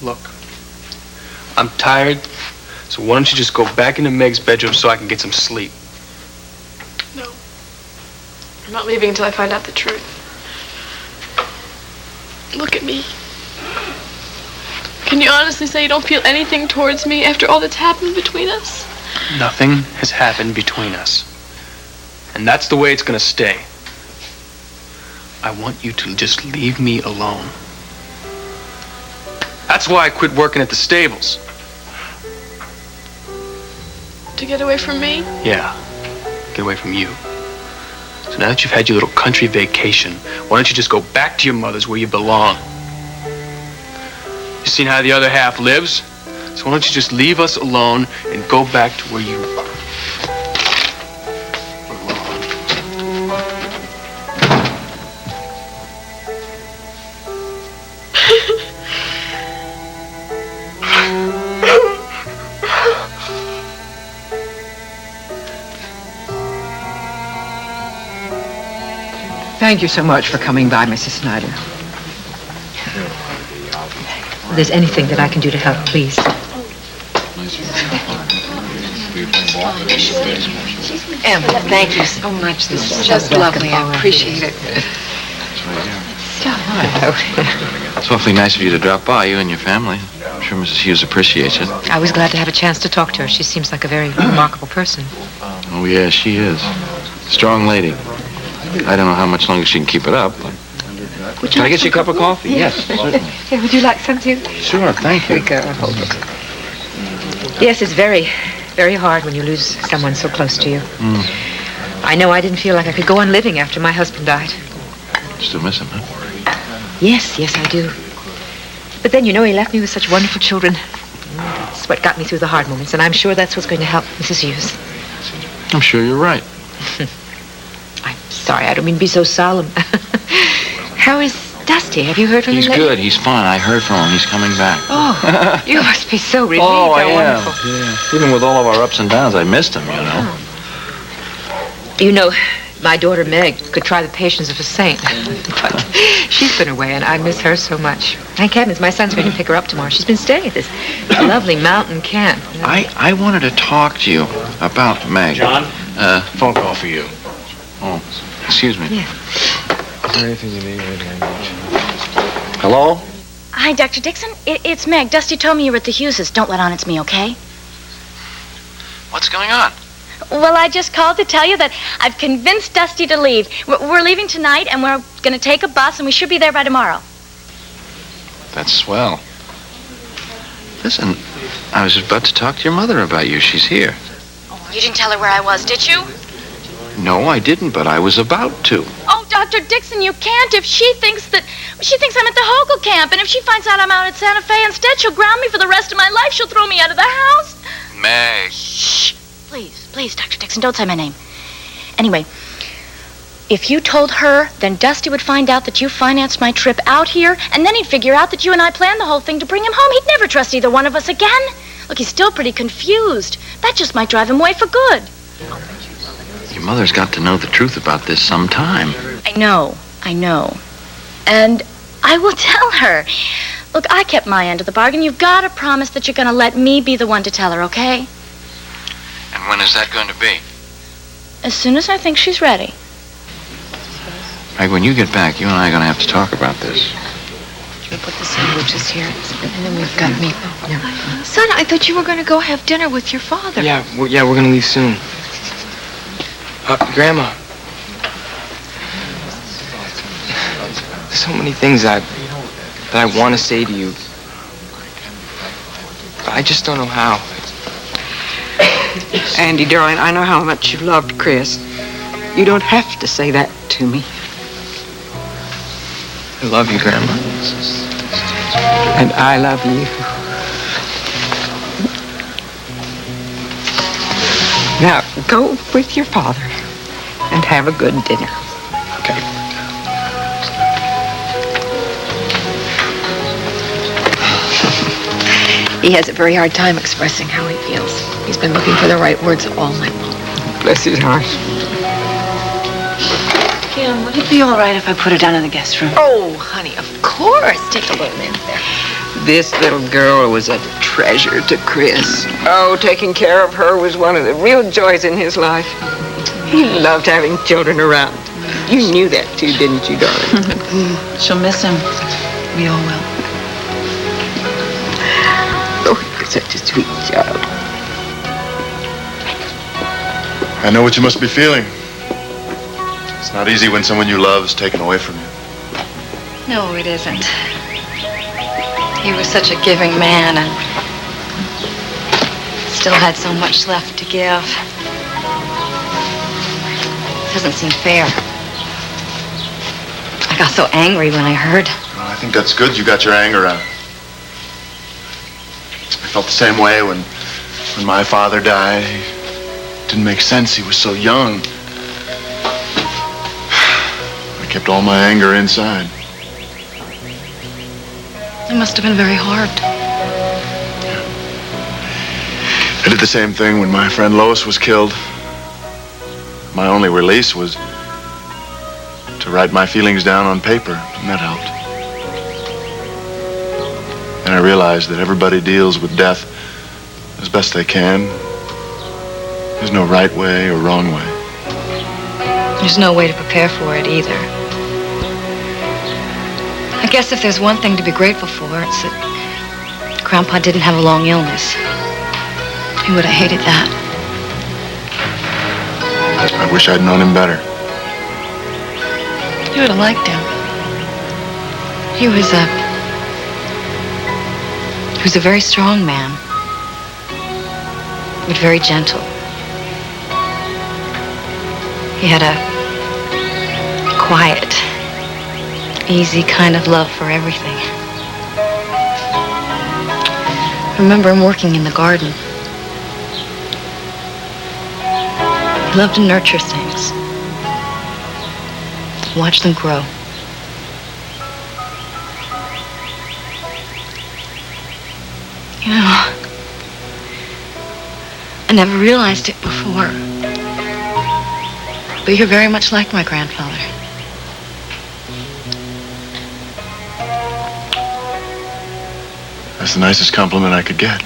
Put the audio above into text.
Look, I'm tired, so why don't you just go back into Meg's bedroom so I can get some sleep? No. I'm not leaving until I find out the truth. Look at me. Can you honestly say you don't feel anything towards me after all that's happened between us? Nothing has happened between us. And that's the way it's gonna stay. I want you to just leave me alone. That's why I quit working at the stables. To get away from me? Yeah, get away from you. So now that you've had your little country vacation, why don't you just go back to your mother's where you belong? You seen how the other half lives? So why don't you just leave us alone and go back to where you belong? Thank you so much for coming by, Mrs. Snyder. If there's anything that I can do to help, please. Emma, thank you so much. This is just lovely. I appreciate it. It's awfully nice of you to drop by, you and your family. I'm sure Mrs. Hughes appreciates it. I was glad to have a chance to talk to her. She seems like a very remarkable person. Oh, yeah, she is. Strong lady. I don't know how much longer she can keep it up. But... Can I get you a cup of coffee? Yes, certainly. Yeah, would you like some too? Sure, thank you. Here we go. Hold it. Yes, it's very, very hard when you lose someone so close to you. I know I didn't feel like I could go on living after my husband died. Still miss him, huh? Yes, I do. But then, you know, he left me with such wonderful children. That's what got me through the hard moments, and I'm sure that's what's going to help Mrs. Hughes. I'm sure you're right. I'm sorry, I don't mean to be so solemn. How is Dusty? Have you heard from him lately? He's good. He's fine. I heard from him. He's coming back. Oh, you must be so relieved. Oh, I am. Wonderful. Yeah. Even with all of our ups and downs, I missed him, you know. Oh. You know, my daughter Meg could try the patience of a saint. But she's been away, and I miss her so much. Thank heavens, my son's going to pick her up tomorrow. She's been staying at this lovely mountain camp. You know? I wanted to talk to you about Meg. John? Phone call for you. Oh, excuse me. Yeah. Is there anything you need? Hello? Hi, Dr. Dixon. It's Meg. Dusty told me you were at the Hughes'. Don't let on it's me, okay? What's going on? Well, I just called to tell you that I've convinced Dusty to leave. We're leaving tonight, and we're going to take a bus, and we should be there by tomorrow. That's swell. Listen, I was about to talk to your mother about you. She's here. You didn't tell her where I was, did you? No, I didn't, but I was about to. Oh, Dr. Dixon, you can't. If she thinks I'm at the Hogle camp, and if she finds out I'm out at Santa Fe instead, she'll ground me for the rest of my life. She'll throw me out of the house. Meg. Shh. Please, Dr. Dixon, don't say my name. Anyway, if you told her, then Dusty would find out that you financed my trip out here, and then he'd figure out that you and I planned the whole thing to bring him home. He'd never trust either one of us again. Look, he's still pretty confused. That just might drive him away for good. Your mother's got to know the truth about this sometime. I know. And I will tell her. Look, I kept my end of the bargain. You've got to promise that you're going to let me be the one to tell her, okay? And when is that going to be? As soon as I think she's ready. Meg, when you get back, you and I are going to have to talk about this. We'll put the sandwiches here, and then we've got meat. Yeah. Son, I thought you were going to go have dinner with your father. Yeah, we're going to leave soon. Grandma. There's so many things that I want to say to you. But I just don't know how. Andy, darling, I know how much you loved Chris. You don't have to say that to me. I love you, Grandma. And I love you. Now, go with your father and have a good dinner. Okay. He has a very hard time expressing how he feels. He's been looking for the right words all night long. Bless his heart. Kim, would it be all right if I put her down in the guest room? Oh, honey, of course. Take a little in there. This little girl was a treasure to Chris. Oh, taking care of her was one of the real joys in his life. He loved having children around. You knew that too, didn't you, darling? She'll miss him. We all will. Oh, you're such a sweet child. I know what you must be feeling. It's not easy when someone you love is taken away from you. No, it isn't. He was such a giving man and still had so much left to give. It doesn't seem fair. I got so angry when I heard. Well, I think that's good you got your anger out. I felt the same way when my father died. It didn't make sense. He was so young. I kept all my anger inside. It must have been very hard. I did the same thing when my friend Lois was killed. My only release was to write my feelings down on paper, and that helped. And I realized that everybody deals with death as best they can. There's no right way or wrong way. There's no way to prepare for it either. I guess if there's one thing to be grateful for, it's that Grandpa didn't have a long illness. He would have hated that. I wish I'd known him better. You would have liked him. He was a very strong man, but very gentle. He had a quiet, easy kind of love for everything. I remember him working in the garden. He loved to nurture things, watch them grow. You know, I never realized it before, but you're very much like my grandfather. That's the nicest compliment I could get.